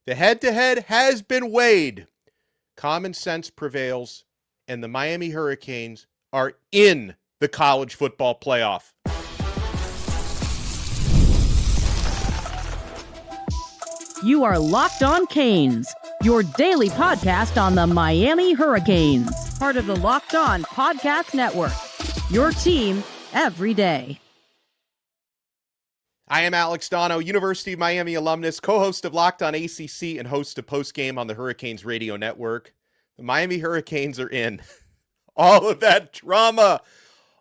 The head-to-head has been weighed. Common sense prevails, and the Miami Hurricanes are in the college football playoff. You are Locked On Canes, your daily podcast on the Miami Hurricanes, part of the Locked On Podcast Network, your team every day. I am Alex Donno, University of Miami alumnus, co-host of Locked On ACC, and host of Postgame on the Hurricanes Radio Network. The Miami Hurricanes are in. All of that drama,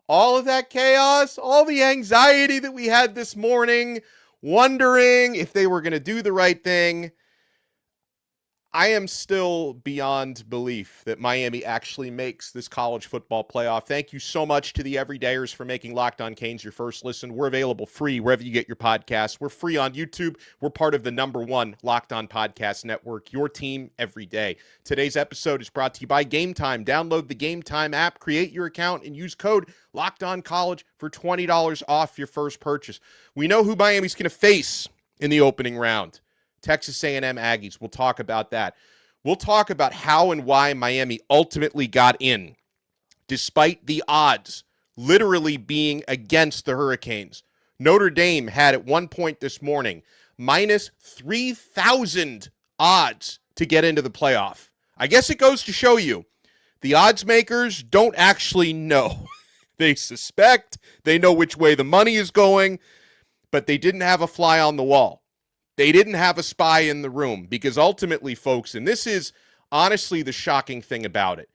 all of that chaos, all the anxiety that we had this morning, wondering if they were going to do the right thing. I am still beyond belief that Miami actually makes this college football playoff. Thank you so much to the everydayers for making Locked On Canes your first listen. We're available free wherever you get your podcasts. We're free on YouTube. We're part of the #1 Locked On Podcast Network, your team every day. Today's episode is brought to you by Gametime. Download the Gametime app, create your account, and use code LOCKEDONCollege for $20 off your first purchase. We know who Miami's going to face in the opening round. Texas A&M Aggies. We'll talk about that. We'll talk about how and why Miami ultimately got in, despite the odds literally being against the Hurricanes. Notre Dame had at one point this morning minus 3,000 odds to get into the playoff. I guess it goes to show you the odds makers don't actually know. They suspect, they know which way the money is going, but they didn't have a fly on the wall. They didn't have a spy in the room because ultimately, folks, and this is honestly the shocking thing about it,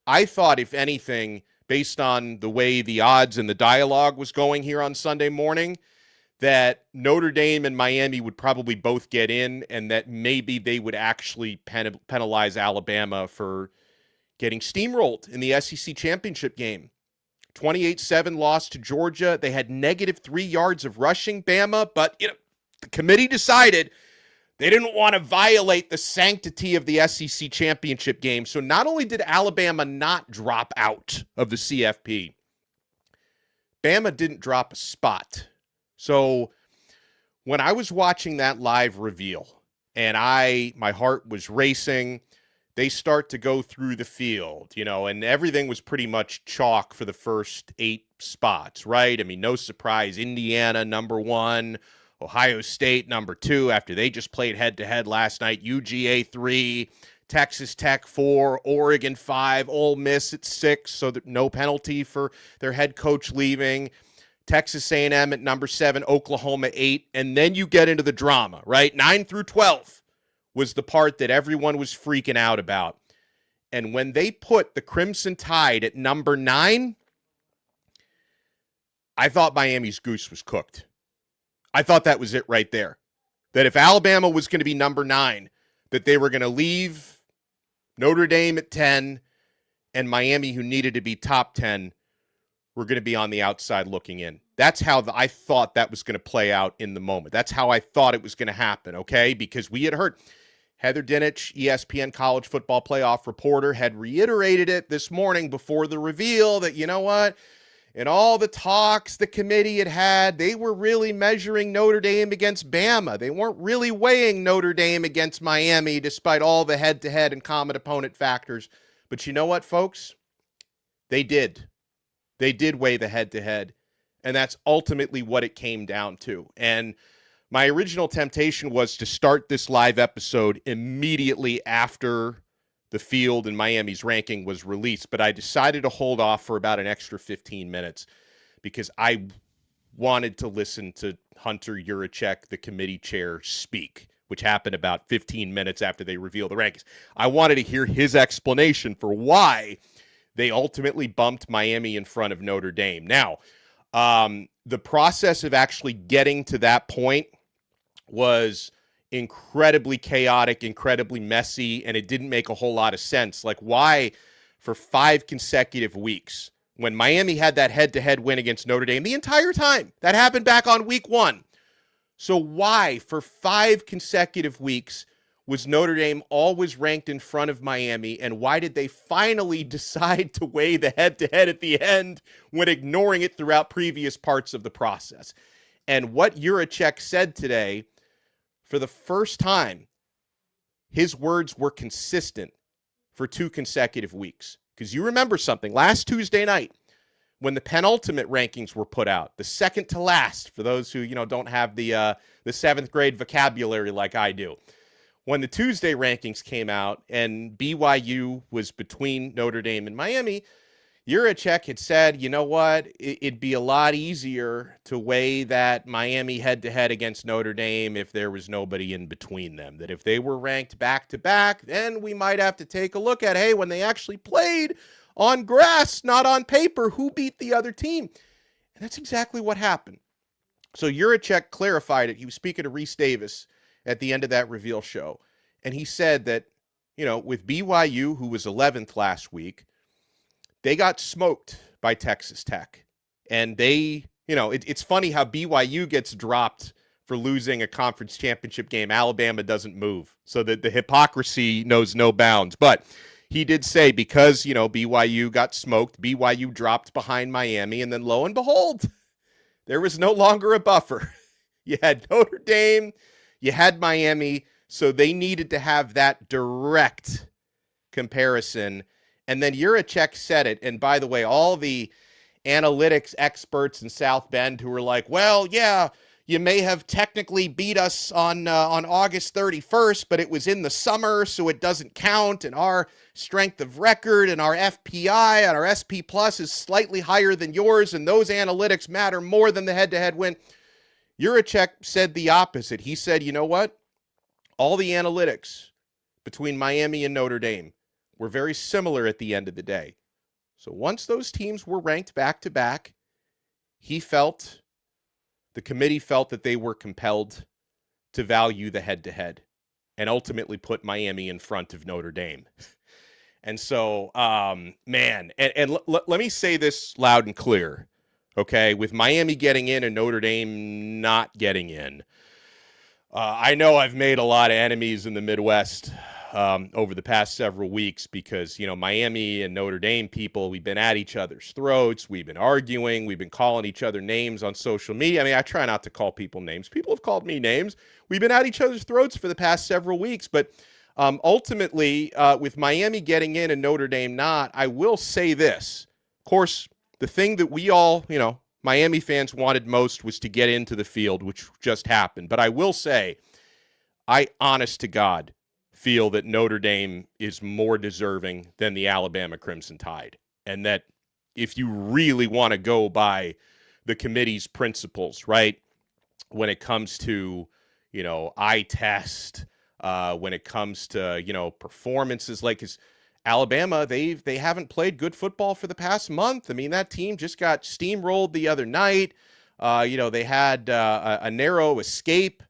I thought, if anything, based on the way the odds and the dialogue was going here on Sunday morning, that Notre Dame and Miami would probably both get in and that maybe they would actually penalize Alabama for getting steamrolled in the SEC championship game. 28-7 loss to Georgia. They had negative 3 yards of rushing, Bama, but, the committee decided they didn't want to violate the sanctity of the SEC championship game. So not only did Alabama not drop out of the CFP, Bama didn't drop a spot. So when I was watching that live reveal and my heart was racing, they start to go through the field, and everything was pretty much chalk for the first 8 spots, right? I mean, no surprise. Indiana, #1. Ohio State, #2, after they just played head-to-head last night. UGA 3, Texas Tech 4, Oregon 5, Ole Miss at 6, so that no penalty for their head coach leaving. Texas A&M at #7, Oklahoma 8, and then you get into the drama, right? 9 through 12 was the part that everyone was freaking out about. And when they put the Crimson Tide at #9, I thought Miami's goose was cooked. I thought that was it right there. That if Alabama was going to be #9, that they were going to leave Notre Dame at 10, and Miami, who needed to be top 10, were going to be on the outside looking in. That's how I thought that was going to play out in the moment. That's how I thought it was going to happen, okay? Because we had heard Heather Dinich, ESPN college football playoff reporter, had reiterated it this morning before the reveal that, you know what? In all the talks the committee had, they were really measuring Notre Dame against Bama. They weren't really weighing Notre Dame against Miami, despite all the head-to-head and common opponent factors. But you know what, folks? They did. They did weigh the head-to-head, and that's ultimately what it came down to. And my original temptation was to start this live episode immediately after the field and Miami's ranking was released, but I decided to hold off for about an extra 15 minutes because I wanted to listen to Hunter Yurachek, the committee chair, speak, which happened about 15 minutes after they revealed the rankings. I wanted to hear his explanation for why they ultimately bumped Miami in front of Notre Dame. Now, the process of actually getting to that point was incredibly chaotic, incredibly messy, and it didn't make a whole lot of sense. Like, why for 5 consecutive weeks, when Miami had that head-to-head win against Notre Dame the entire time, that happened back on week 1. So why for 5 consecutive weeks was Notre Dame always ranked in front of Miami, and why did they finally decide to weigh the head-to-head at the end when ignoring it throughout previous parts of the process? And what Yurachek said today, for the first time, his words were consistent for 2 consecutive weeks. Because you remember something, last Tuesday night, when the penultimate rankings were put out, the second to last, for those who, don't have the 7th grade vocabulary like I do. When the Tuesday rankings came out and BYU was between Notre Dame and Miami, Yurachek had said, you know what, it'd be a lot easier to weigh that Miami head-to-head against Notre Dame if there was nobody in between them. That if they were ranked back-to-back, then we might have to take a look at, hey, when they actually played on grass, not on paper, who beat the other team? And that's exactly what happened. So Yurachek clarified it. He was speaking to Reese Davis at the end of that reveal show. And he said that, with BYU, who was 11th last week, they got smoked by Texas Tech. And they, it's funny how BYU gets dropped for losing a conference championship game. Alabama doesn't move. So that the hypocrisy knows no bounds. But he did say because, BYU got smoked, BYU dropped behind Miami, and then lo and behold, there was no longer a buffer. You had Notre Dame, you had Miami, so they needed to have that direct comparison. And then Yurachek said it. And by the way, all the analytics experts in South Bend who were like, well, yeah, you may have technically beat us on August 31st, but it was in the summer, so it doesn't count. And our strength of record and our FPI and our SP plus is slightly higher than yours. And those analytics matter more than the head-to-head win. Yurachek said the opposite. He said, you know what? All the analytics between Miami and Notre Dame were very similar at the end of the day. So once those teams were ranked back-to-back, the committee felt that they were compelled to value the head-to-head and ultimately put Miami in front of Notre Dame. And so, let me say this loud and clear, okay? With Miami getting in and Notre Dame not getting in, I know I've made a lot of enemies in the Midwest over the past several weeks because, Miami and Notre Dame people, we've been at each other's throats. We've been arguing. We've been calling each other names on social media. I mean, I try not to call people names. People have called me names. We've been at each other's throats for the past several weeks. But ultimately, with Miami getting in and Notre Dame not, I will say this. Of course, the thing that we all, Miami fans wanted most was to get into the field, which just happened. But I will say, I, honest to God, feel that Notre Dame is more deserving than the Alabama Crimson Tide. And that if you really want to go by the committee's principles, right, when it comes to, eye test, when it comes to, performances, like Alabama, they haven't played good football for the past month. I mean, that team just got steamrolled the other night. They had a narrow escape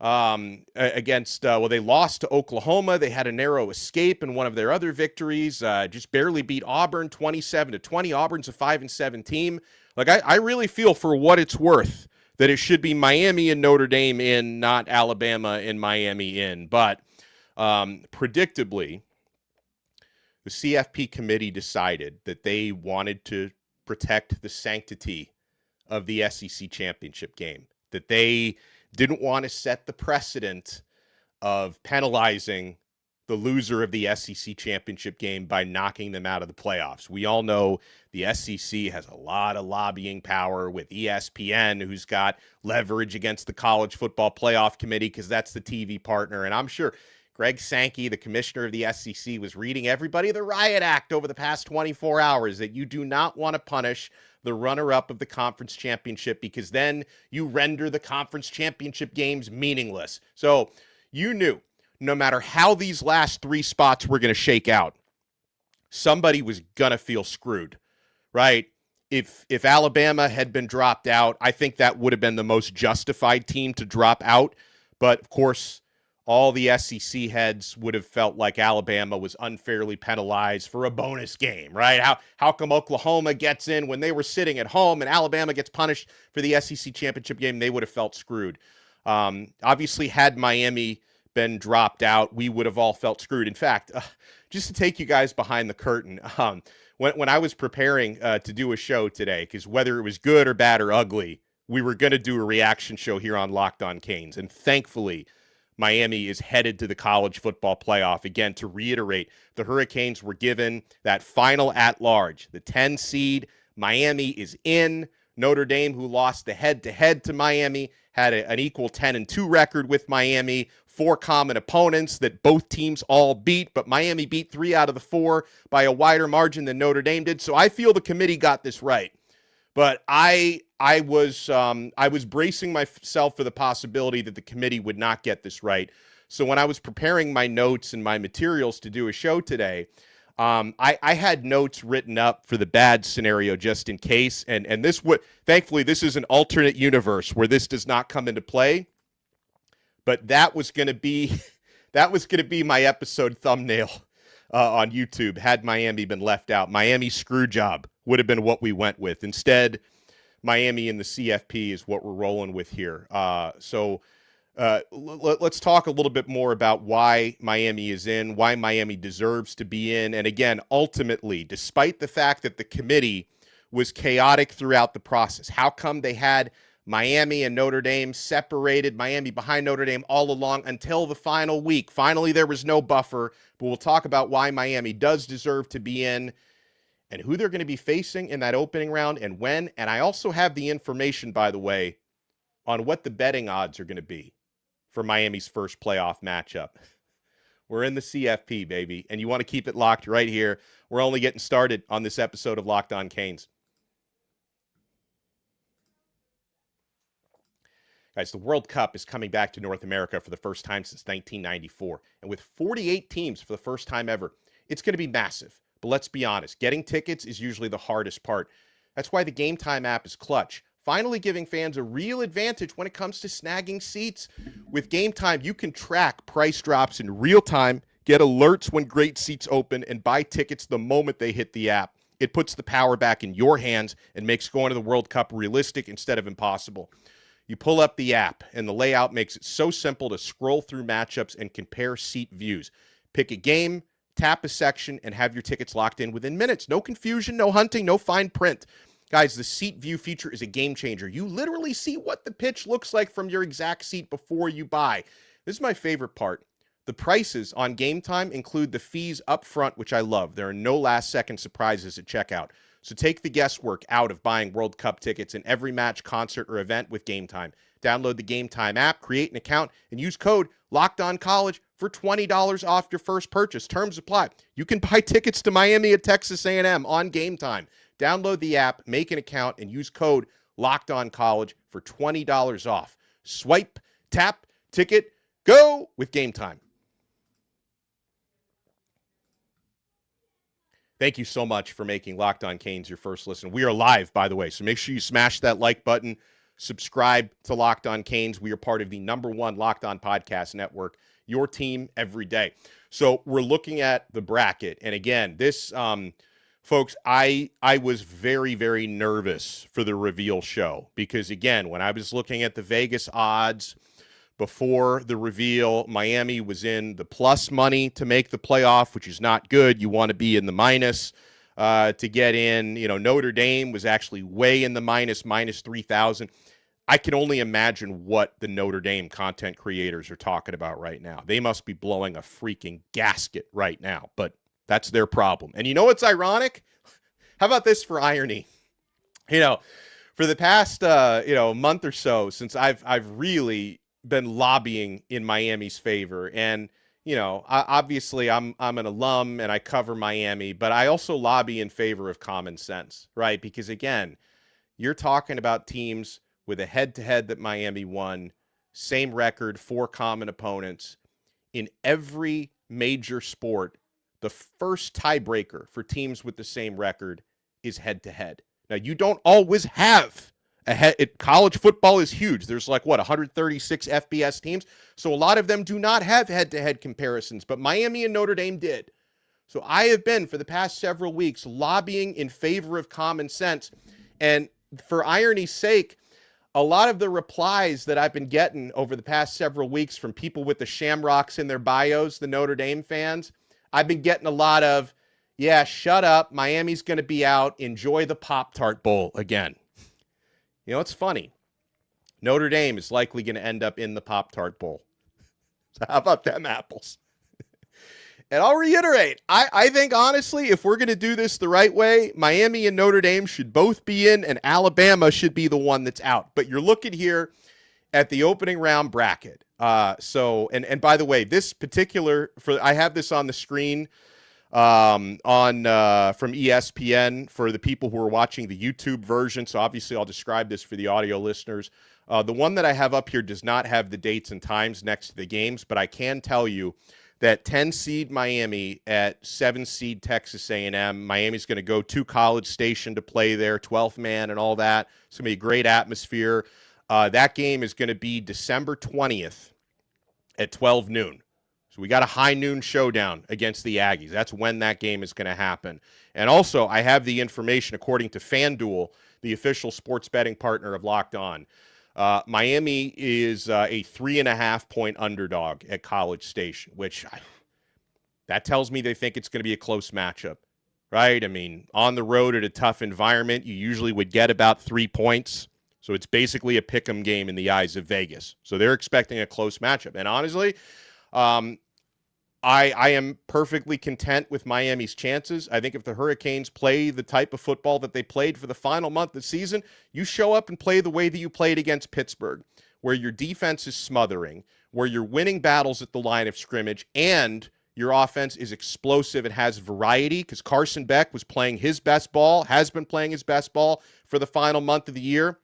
against, they lost to Oklahoma. They had a narrow escape in one of their other victories, just barely beat Auburn 27-20. Auburn's a 5-7 team. Like, I really feel for what it's worth that it should be Miami and Notre Dame in, not Alabama and Miami in. But predictably, the CFP committee decided that they wanted to protect the sanctity of the SEC championship game, that they didn't want to set the precedent of penalizing the loser of the SEC championship game by knocking them out of the playoffs. We all know the SEC has a lot of lobbying power with ESPN, who's got leverage against the College Football Playoff Committee because that's the TV partner. And I'm sure Greg Sankey, the commissioner of the SEC, was reading everybody the riot act over the past 24 hours that you do not want to punish the runner-up of the conference championship because then you render the conference championship games meaningless. So you knew no matter how these last 3 spots were going to shake out, somebody was going to feel screwed, right? If Alabama had been dropped out, I think that would have been the most justified team to drop out. But, of course, all the SEC heads would have felt like Alabama was unfairly penalized for a bonus game, right? How come Oklahoma gets in when they were sitting at home and Alabama gets punished for the SEC championship game? They would have felt screwed. Obviously, had Miami been dropped out, we would have all felt screwed. In fact, just to take you guys behind the curtain, when I was preparing to do a show today, because whether it was good or bad or ugly, we were going to do a reaction show here on Locked On Canes. And thankfully, Miami is headed to the college football playoff. Again, to reiterate, the Hurricanes were given that final at-large, the 10 seed. Miami is in. Notre Dame, who lost the head-to-head to Miami, had an equal 10-2 record with Miami. 4 common opponents that both teams all beat, but Miami beat 3 out of the 4 by a wider margin than Notre Dame did. So I feel the committee got this right. But I was bracing myself for the possibility that the committee would not get this right. So when I was preparing my notes and my materials to do a show today, I had notes written up for the bad scenario just in case. And this would, thankfully, this is an alternate universe where this does not come into play. But that was going to be my episode thumbnail on YouTube had Miami been left out. Miami screw job would have been what we went with. Instead, Miami and the CFP is what we're rolling with here. So let's talk a little bit more about why Miami is in, why Miami deserves to be in. And again, ultimately, despite the fact that the committee was chaotic throughout the process, how come they had Miami and Notre Dame separated, Miami behind Notre Dame all along until the final week? Finally, there was no buffer, but we'll talk about why Miami does deserve to be in and who they're going to be facing in that opening round and when. And I also have the information, by the way, on what the betting odds are going to be for Miami's first playoff matchup. We're in the CFP, baby, and you want to keep it locked right here. We're only getting started on this episode of Locked On Canes. Guys, the World Cup is coming back to North America for the first time since 1994. And with 48 teams for the first time ever, it's going to be massive. But let's be honest, getting tickets is usually the hardest part. That's why the Gametime app is clutch, finally giving fans a real advantage when it comes to snagging seats. With Gametime, you can track price drops in real time, get alerts when great seats open, and buy tickets the moment they hit the app. It puts the power back in your hands and makes going to the World Cup realistic instead of impossible. You pull up the app, and the layout makes it so simple to scroll through matchups and compare seat views. Pick a game, tap a section, and have your tickets locked in within minutes. No confusion, no hunting, no fine print. Guys, the seat view feature is a game changer. You literally see what the pitch looks like from your exact seat before you buy. This is my favorite part. The prices on Gametime include the fees up front, which I love. There are no last-second surprises at checkout. So take the guesswork out of buying World Cup tickets in every match, concert, or event with Gametime. Download the Gametime app, create an account, and use code LOCKEDONCollege for $20 off your first purchase. Terms apply. You can buy tickets to Miami at Texas A&M on Gametime. Download the app, make an account, and use code LOCKEDONCollege for $20 off. Swipe, tap, ticket, go with Gametime. Thank you so much for making Locked On Canes your first listen. We are live, by the way, so make sure you smash that like button. Subscribe to Locked On Canes. We are part of the #1 Locked On Podcast Network, your team every day. So we're looking at the bracket. And again, this, folks, I was very, very nervous for the reveal show because, again, when I was looking at the Vegas odds before the reveal, Miami was in the plus money to make the playoff, which is not good. You want to be in the minus to get in. You know, Notre Dame was actually way in the minus 3,000. I can only imagine what the Notre Dame content creators are talking about right now. They must be blowing a freaking gasket right now, but that's their problem. And you know what's ironic? How about this for irony? You know, for the past month or so, since I've really been lobbying in Miami's favor, and you know, obviously I'm an alum and I cover Miami, but I also lobby in favor of common sense, right? Because again, you're talking about teams with a head-to-head that Miami won, same record, 4 common opponents. In every major sport, the first tiebreaker for teams with the same record is head-to-head. Now, you don't always have college football is huge. There's 136 FBS teams. So a lot of them do not have head-to-head comparisons, but Miami and Notre Dame did. So I have been, for the past several weeks, lobbying in favor of common sense. And for irony's sake, a lot of the replies that I've been getting over the past several weeks from people with the Shamrocks in their bios, the Notre Dame fans, I've been getting a lot of, yeah, shut up. Miami's going to be out. Enjoy the Pop-Tart Bowl again. You know, it's funny. Notre Dame is likely going to end up in the Pop-Tart Bowl. So how about them apples? And I'll reiterate, I think, honestly, if we're going to do this the right way, Miami and Notre Dame should both be in, and Alabama should be the one that's out. But you're looking here at the opening round bracket. And by the way, this particular, I have this on the screen from ESPN for the people who are watching the YouTube version. So obviously I'll describe this for the audio listeners. The one that I have up here does not have the dates and times next to the games, but I can tell you that 10 seed Miami at 7 seed Texas A&M. Miami's going to go to College Station to play there, 12th man and all that. It's going to be a great atmosphere. That game is going to be December 20th at 12 noon. So we got a high noon showdown against the Aggies. That's when that game is going to happen. And also, I have the information according to FanDuel, the official sports betting partner of Locked On. Miami is a 3.5-point underdog at College Station, that tells me they think it's going to be a close matchup, right? I mean, on the road at a tough environment, you usually would get about 3 points. So it's basically a pick'em game in the eyes of Vegas. So they're expecting a close matchup. And honestly, I am perfectly content with Miami's chances. I think if the Hurricanes play the type of football that they played for the final month of the season, you show up and play the way that you played against Pittsburgh, where your defense is smothering, where you're winning battles at the line of scrimmage, and your offense is explosive and has variety, because Carson Beck was playing his best ball, has been playing his best ball for the final month of the year.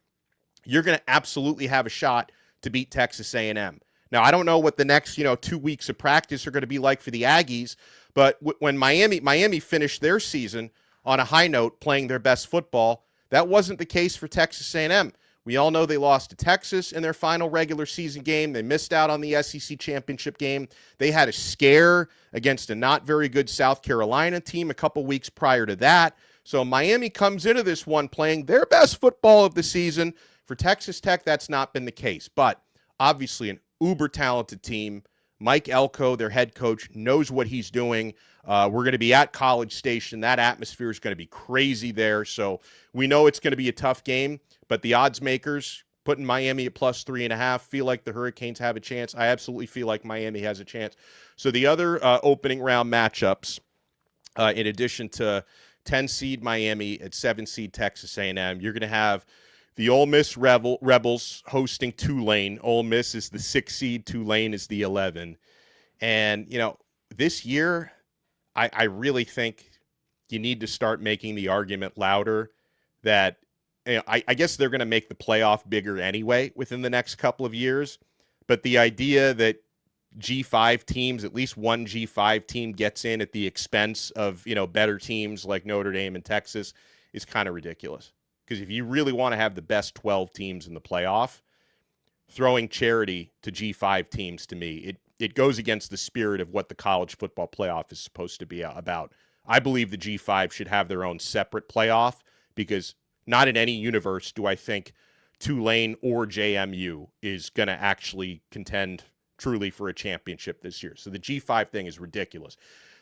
You're going to absolutely have a shot to beat Texas A&M. Now, I don't know what the next, 2 weeks of practice are going to be like for the Aggies, but when Miami finished their season on a high note playing their best football, that wasn't the case for Texas A&M. We all know they lost to Texas in their final regular season game. They missed out on the SEC championship game. They had a scare against a not very good South Carolina team a couple weeks prior to that. So Miami comes into this one playing their best football of the season. For Texas Tech, that's not been the case, but obviously an uber-talented team. Mike Elko, their head coach, knows what he's doing. We're going to be at College Station. That atmosphere is going to be crazy there. So we know it's going to be a tough game, but the odds makers putting Miami at plus 3.5 feel like the Hurricanes have a chance. I absolutely feel like Miami has a chance. So the other opening round matchups, in addition to 10 seed Miami at 7 seed Texas A&M, you're going to have the Ole Miss Rebels hosting Tulane. Ole Miss is the 6 seed. Tulane is the 11. And, this year, I really think you need to start making the argument louder that, I guess they're going to make the playoff bigger anyway within the next couple of years. But the idea that G5 teams, at least one G5 team gets in at the expense of, better teams like Notre Dame and Texas is kind of ridiculous. Because if you really want to have the best 12 teams in the playoff, throwing charity to G5 teams, to me, it goes against the spirit of what the college football playoff is supposed to be about. I believe the G5 should have their own separate playoff, because not in any universe do I think Tulane or JMU is going to actually contend truly for a championship this year. So the G5 thing is ridiculous.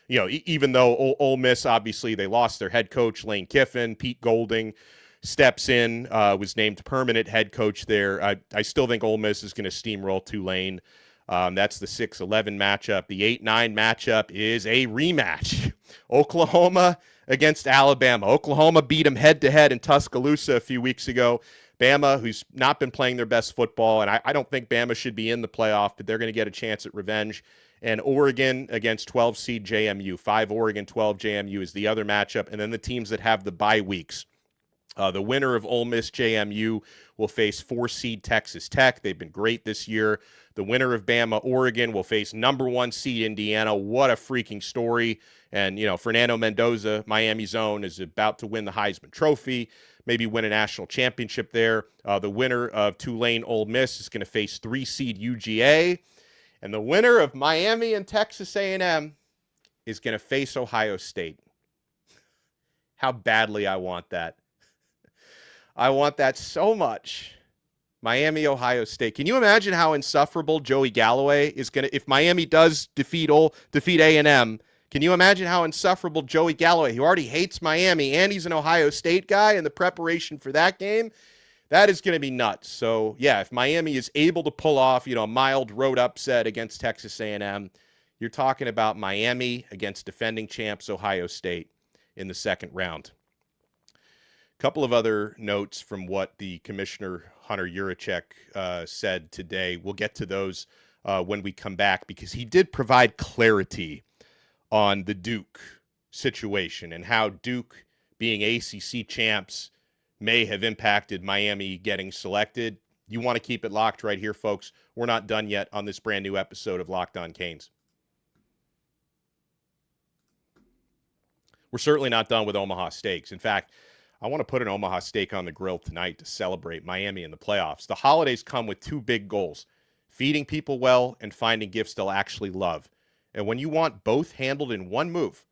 Even though Ole Miss, obviously, they lost their head coach, Lane Kiffin. Pete Golding steps in, was named permanent head coach there. I still think Ole Miss is going to steamroll Tulane. That's the 6-11 matchup. The 8-9 matchup is a rematch. Oklahoma against Alabama. Oklahoma beat them head-to-head in Tuscaloosa a few weeks ago. Bama, who's not been playing their best football, and I don't think Bama should be in the playoff, but they're going to get a chance at revenge. And Oregon against 12 seed JMU. 5 Oregon, 12 JMU is the other matchup. And then the teams that have the bye weeks. The winner of Ole Miss JMU will face 4 seed Texas Tech. They've been great this year. The winner of Bama Oregon will face number 1 seed Indiana. What a freaking story. And, Fernando Mendoza, Miami's own, is about to win the Heisman Trophy, maybe win a national championship there. The winner of Tulane Ole Miss is going to face 3 seed UGA. And the winner of Miami and Texas A&M is going to face Ohio State. How badly I want that. I want that so much. Miami, Ohio State. Can you imagine how insufferable Joey Galloway is going to, if Miami does defeat A&M, can you imagine how insufferable Joey Galloway, who already hates Miami, and he's an Ohio State guy, and the preparation for that game? That is going to be nuts. So, yeah, if Miami is able to pull off, a mild road upset against Texas A&M, you're talking about Miami against defending champs Ohio State in the second round. A couple of other notes from what the commissioner, Hunter Yurachek, said today. We'll get to those when we come back, because he did provide clarity on the Duke situation and how Duke, being ACC champs, may have impacted Miami getting selected. You want to keep it locked right here, folks. We're not done yet on this brand new episode of Locked On Canes. We're certainly not done with Omaha Steaks. In fact, I want to put an Omaha steak on the grill tonight to celebrate Miami in the playoffs. The holidays come with two big goals: feeding people well and finding gifts they'll actually love. And when you want both handled in one move,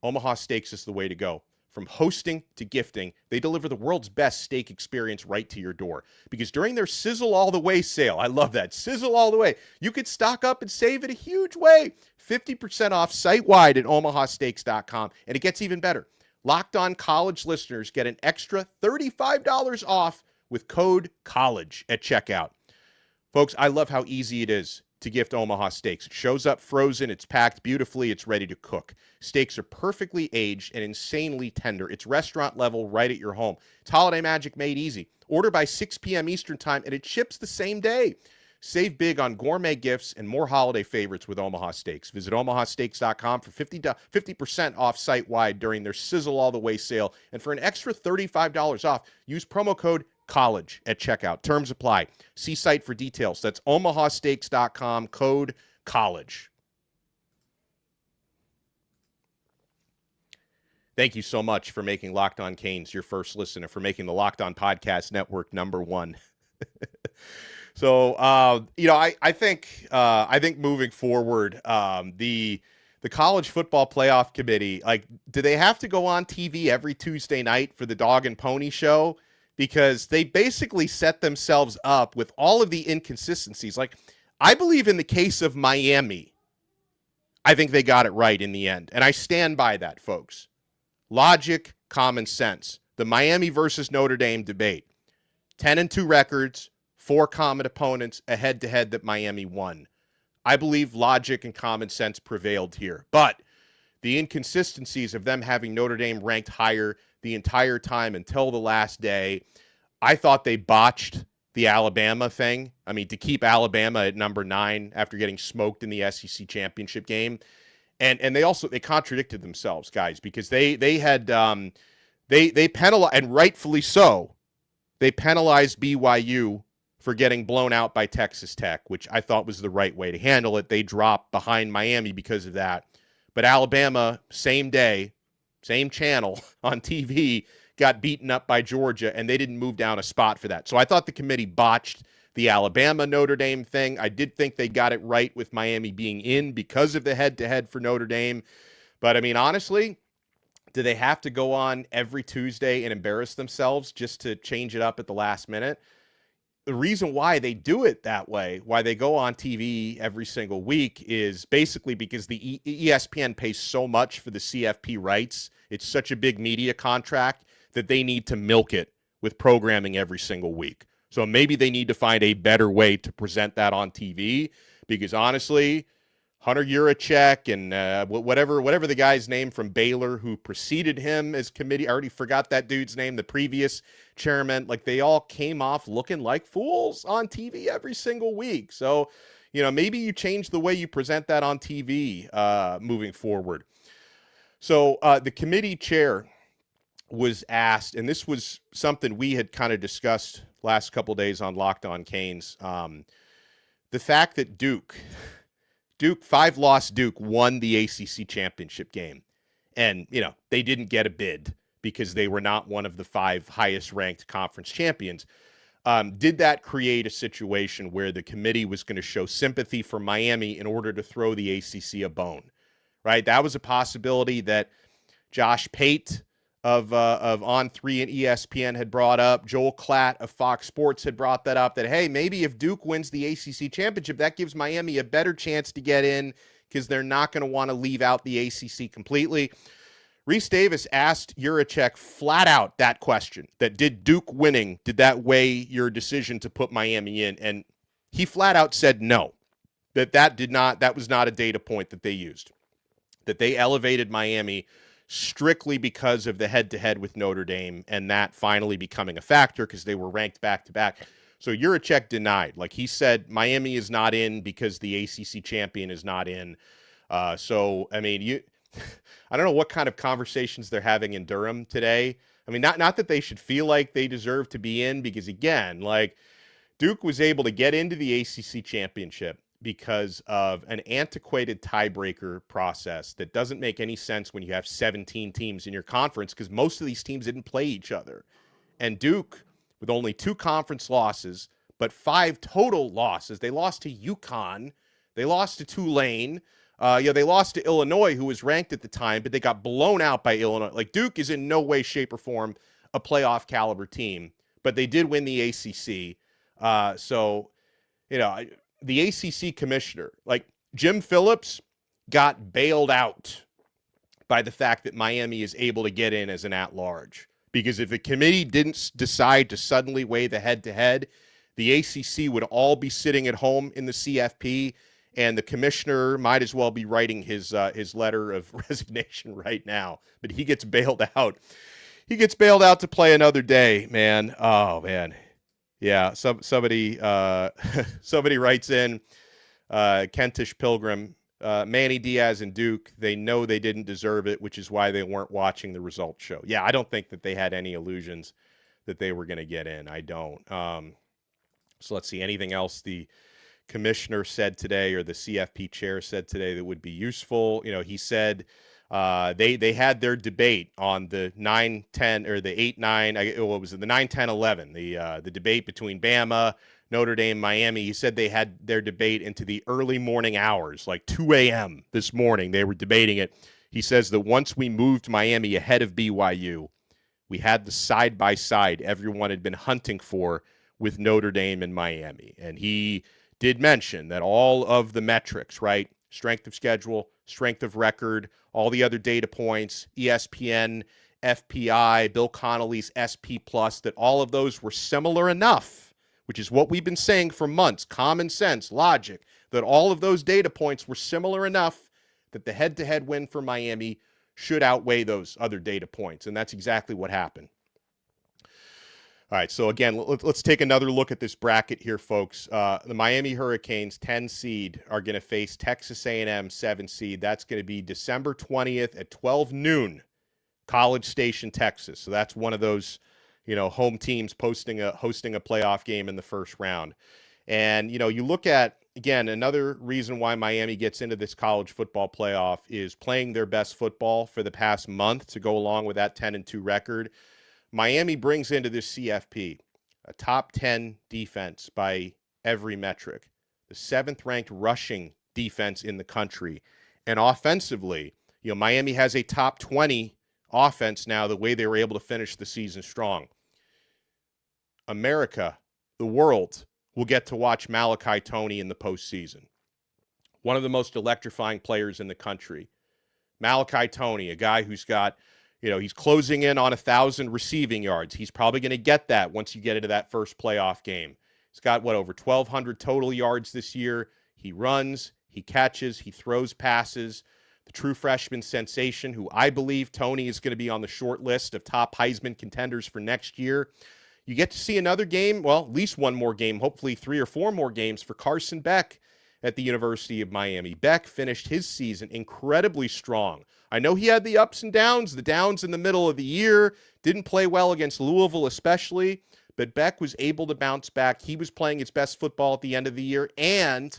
Omaha Steaks is the way to go. From hosting to gifting, they deliver the world's best steak experience right to your door. Because during their Sizzle All the Way sale, I love that, Sizzle All the Way, you could stock up and save in a huge way. 50% off site-wide at omahasteaks.com. And it gets even better. Locked On College listeners get an extra $35 off with code COLLEGE at checkout. Folks, I love how easy it is to gift Omaha Steaks. It shows up frozen, it's packed beautifully, it's ready to cook. Steaks are perfectly aged and insanely tender. It's restaurant level right at your home. It's holiday magic made easy. Order by 6 p.m. Eastern time and it ships the same day. Save big on gourmet gifts and more holiday favorites with Omaha Steaks. Visit omahasteaks.com for 50% off site-wide during their Sizzle All the Way sale. And for an extra $35 off, use promo code COLLEGE at checkout. Terms apply. See site for details. That's omahasteaks.com, code COLLEGE. Thank you so much for making Locked On Canes your first listener, for making the Locked On Podcast Network #1. So, I think moving forward, the College Football Playoff Committee, do they have to go on TV every Tuesday night for the Dog and Pony Show? Because they basically set themselves up with all of the inconsistencies. I believe in the case of Miami, I think they got it right in the end. And I stand by that, folks. Logic, common sense. The Miami versus Notre Dame debate. 10-2 records, 4 common opponents, a head-to-head that Miami won. I believe logic and common sense prevailed here. But the inconsistencies of them having Notre Dame ranked higher the entire time until the last day, I thought they botched the Alabama thing. I mean, to keep Alabama at number 9 after getting smoked in the SEC championship game. And they contradicted themselves, guys, because they penalized, and rightfully so, they penalized BYU for getting blown out by Texas Tech, which I thought was the right way to handle it. They dropped behind Miami because of that. But Alabama, same day, same channel on TV, got beaten up by Georgia, and they didn't move down a spot for that. So I thought the committee botched the Alabama-Notre Dame thing. I did think they got it right with Miami being in because of the head-to-head for Notre Dame. But, I mean, honestly, do they have to go on every Tuesday and embarrass themselves just to change it up at the last minute? The reason why they do it that way, why they go on TV every single week, is basically because the ESPN pays so much for the CFP rights. It's such a big media contract that they need to milk it with programming every single week. So maybe they need to find a better way to present that on TV, because honestly, Hunter Yurachek and whatever the guy's name from Baylor who preceded him as committee, I already forgot that dude's name, the previous chairman, they all came off looking like fools on TV every single week. So, maybe you change the way you present that on TV moving forward. So the committee chair was asked, and this was something we had kind of discussed last couple of days on Locked On Canes, the fact that Duke, 5-loss Duke, won the ACC championship game. And, they didn't get a bid because they were not one of the 5 highest-ranked conference champions. Did that create a situation where the committee was going to show sympathy for Miami in order to throw the ACC a bone? Right? That was a possibility that Josh Pate of On3 and ESPN had brought up. Joel Klatt of Fox Sports had brought that up, that, hey, maybe if Duke wins the ACC championship, that gives Miami a better chance to get in because they're not going to want to leave out the ACC completely. Reese Davis asked Juracek flat out that question, that did Duke winning, did that weigh your decision to put Miami in? And he flat out said no, that was not a data point that they used, that they elevated Miami strictly because of the head-to-head with Notre Dame and that finally becoming a factor because they were ranked back-to-back. So Juracek denied. Like he said, Miami is not in because the ACC champion is not in. So, I mean, I don't know what kind of conversations they're having in Durham today. I mean, not that they should feel like they deserve to be in because, again, like Duke was able to get into the ACC championship because of an antiquated tiebreaker process that doesn't make any sense when you have 17 teams in your conference because most of these teams didn't play each other. And Duke, with only 2 conference losses, but 5 total losses. They lost to UConn. They lost to Tulane. They lost to Illinois, who was ranked at the time, but they got blown out by Illinois. Like, Duke is in no way, shape, or form a playoff caliber team, but they did win the ACC. The ACC commissioner, like Jim Phillips, got bailed out by the fact that Miami is able to get in as an at-large. Because if the committee didn't decide to suddenly weigh the head-to-head, the ACC would all be sitting at home in the CFP, and the commissioner might as well be writing his letter of resignation right now. But he gets bailed out. He gets bailed out to play another day, man. Oh, man. Yeah, somebody writes in, Kentish Pilgrim, Manny Diaz and Duke, they know they didn't deserve it, which is why they weren't watching the results show. Yeah, I don't think that they had any illusions that they were going to get in. I don't. So let's see, anything else the commissioner said today or the CFP chair said today that would be useful? You know, he said they had their debate on the 9-10 or the 8-9, what was it, the 9-10-11, the debate between Bama, Notre Dame, Miami. He said they had their debate into the early morning hours, like 2 a.m. this morning. They were debating it. He says that once we moved Miami ahead of BYU, we had the side-by-side everyone had been hunting for with Notre Dame and Miami. And he did mention that all of the metrics, right, strength of schedule, strength of record, all the other data points, ESPN, FPI, Bill Connolly's SP+, that all of those were similar enough, which is what we've been saying for months, common sense, logic, that all of those data points were similar enough that the head-to-head win for Miami should outweigh those other data points, and that's exactly what happened. All right, so again, let's take another look at this bracket here, folks. The Miami Hurricanes, 10 seed, are going to face Texas A&M, 7 seed. That's going to be December 20th at 12 noon, College Station, Texas. So that's one of those, home teams hosting a playoff game in the first round. And, you look at, again, another reason why Miami gets into this college football playoff is playing their best football for the past month to go along with that 10-2 record. Miami brings into this CFP a top 10 defense by every metric, the 7th-ranked rushing defense in the country. And offensively, Miami has a top 20 offense now, the way they were able to finish the season strong. America, the world, will get to watch Malachi Toney in the postseason. One of the most electrifying players in the country. Malachi Toney, a guy who's got, he's closing in on 1,000 receiving yards. He's probably going to get that once you get into that first playoff game. He's got, over 1,200 total yards this year. He runs, he catches, he throws passes. The true freshman sensation, who I believe Toney is going to be on the short list of top Heisman contenders for next year. You get to see another game, at least one more game, hopefully 3 or 4 more games for Carson Beck at the University of Miami. Beck finished his season incredibly strong. I know he had the ups and downs, the downs in the middle of the year, didn't play well against Louisville especially, but Beck was able to bounce back. He was playing his best football at the end of the year, and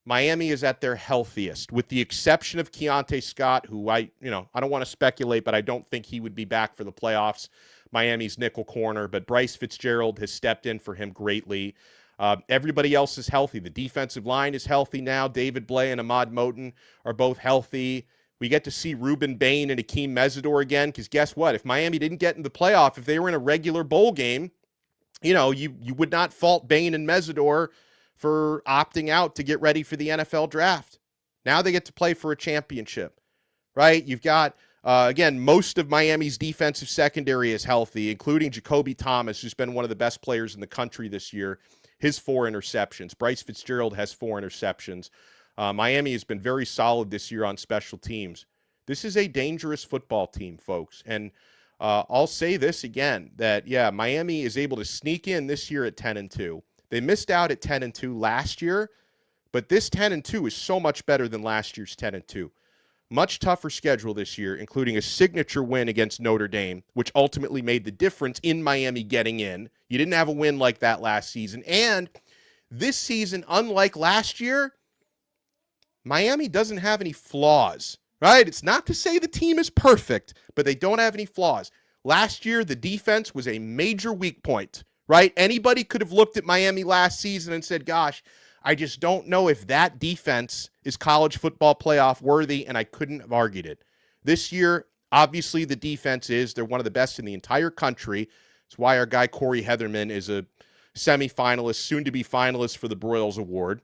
Miami is at their healthiest, with the exception of Keontae Scott, who I don't want to speculate, but I don't think he would be back for the playoffs, Miami's nickel corner, but Bryce Fitzgerald has stepped in for him greatly. Everybody else is healthy. The defensive line is healthy now. David Blay and Ahmad Moten are both healthy. We get to see Ruben Bain and Akeem Mesidor again, because guess what? If Miami didn't get in the playoff, if they were in a regular bowl game, you would not fault Bain and Mesidor for opting out to get ready for the NFL draft. Now they get to play for a championship, right? You've got Again, most of Miami's defensive secondary is healthy, including Jacoby Thomas, who's been one of the best players in the country this year. His 4 interceptions. Bryce Fitzgerald has 4 interceptions. Miami has been very solid this year on special teams. This is a dangerous football team, folks. And I'll say this again, that, yeah, Miami is able to sneak in this year at 10-2. They missed out at 10-2 last year, but this 10-2 is so much better than last year's 10-2. Much tougher schedule this year, including a signature win against Notre Dame, which ultimately made the difference in Miami getting in. You didn't have a win like that last season. And this season, unlike last year, Miami doesn't have any flaws, right? It's not to say the team is perfect, but they don't have any flaws. Last year, the defense was a major weak point, right? Anybody could have looked at Miami last season and said, gosh, I just don't know if that defense is college football playoff worthy, and I couldn't have argued it. This year, obviously, the defense is. They're one of the best in the entire country. That's why our guy Corey Heatherman is a semifinalist, soon-to-be finalist for the Broyles Award.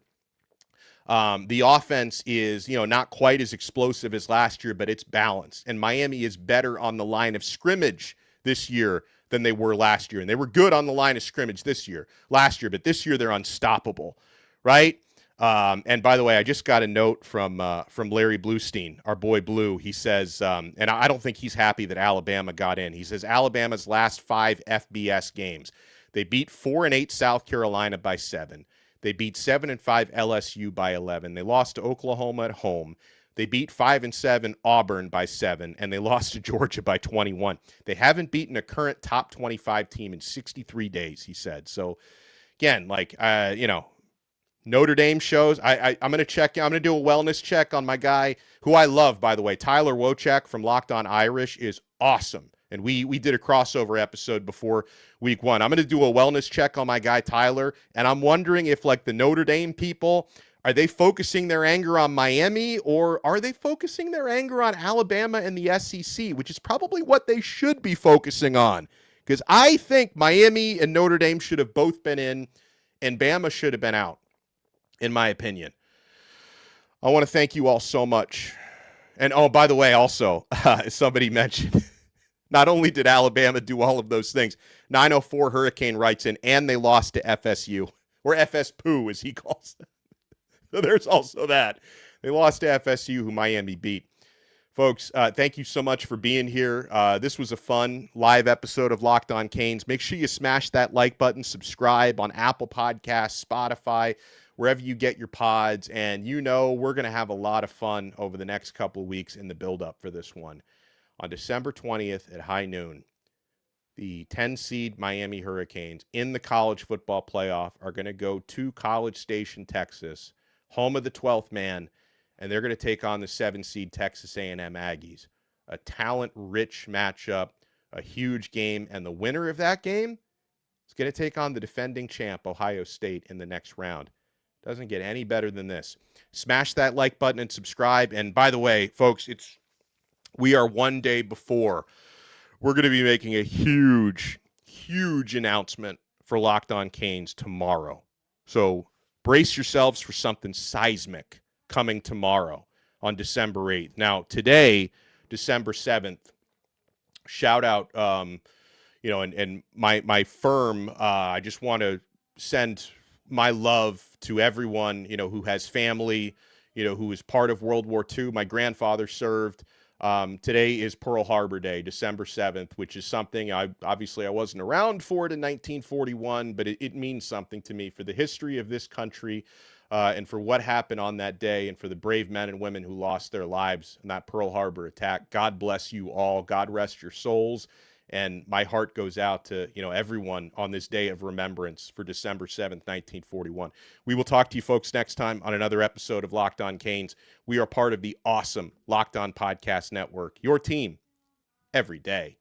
The offense is, not quite as explosive as last year, but it's balanced. And Miami is better on the line of scrimmage this year than they were last year. And they were good on the line of scrimmage last year, but this year they're unstoppable. Right? And by the way, I just got a note from Larry Bluestein, our boy Blue. He says, and I don't think he's happy that Alabama got in. He says Alabama's last 5 FBS games, they beat 4-8 South Carolina by 7. They beat 7-5 LSU by 11. They lost to Oklahoma at home. They beat 5-7 Auburn by 7, and they lost to Georgia by 21. They haven't beaten a current top 25 team in 63 days, he said. So again, Notre Dame shows. I'm going to check. I'm going to do a wellness check on my guy, who I love, by the way. Tyler Wojciak from Locked On Irish is awesome. And we did a crossover episode before week 1. I'm going to do a wellness check on my guy, Tyler. And I'm wondering if, the Notre Dame people, are they focusing their anger on Miami, or are they focusing their anger on Alabama and the SEC, which is probably what they should be focusing on. Because I think Miami and Notre Dame should have both been in, and Bama should have been out, in my opinion. I want to thank you all so much. And, by the way, also, somebody mentioned, not only did Alabama do all of those things, 904 Hurricane writes in, and they lost to FSU, or FS-Poo, as he calls them. So there's also that. They lost to FSU, who Miami beat. Folks, thank you so much for being here. This was a fun live episode of Locked On Canes. Make sure you smash that like button, subscribe on Apple Podcasts, Spotify, wherever you get your pods. And we're going to have a lot of fun over the next couple of weeks in the build-up for this one. On December 20th at high noon, the 10-seed Miami Hurricanes in the college football playoff are going to go to College Station, Texas, home of the 12th man, and they're going to take on the 7-seed Texas A&M Aggies. A talent-rich matchup, a huge game, and the winner of that game is going to take on the defending champ, Ohio State, in the next round. Doesn't get any better than this. Smash that like button and subscribe. And by the way, folks, we are one day before. We're going to be making a huge, huge announcement for Locked On Canes tomorrow. So brace yourselves for something seismic coming tomorrow on December 8th. Now, today, December 7th, shout out, and my firm, I just want to send my love to everyone, who has family, who is part of World War II. My grandfather served. Today is Pearl Harbor Day, December 7th, which is something I wasn't around for it in 1941, but it means something to me for the history of this country, and for what happened on that day, and for the brave men and women who lost their lives in that Pearl Harbor attack. God bless you all. God rest your souls. And my heart goes out to, everyone on this day of remembrance for December 7th, 1941. We will talk to you folks next time on another episode of Locked On Canes. We are part of the awesome Locked On Podcast Network, your team every day.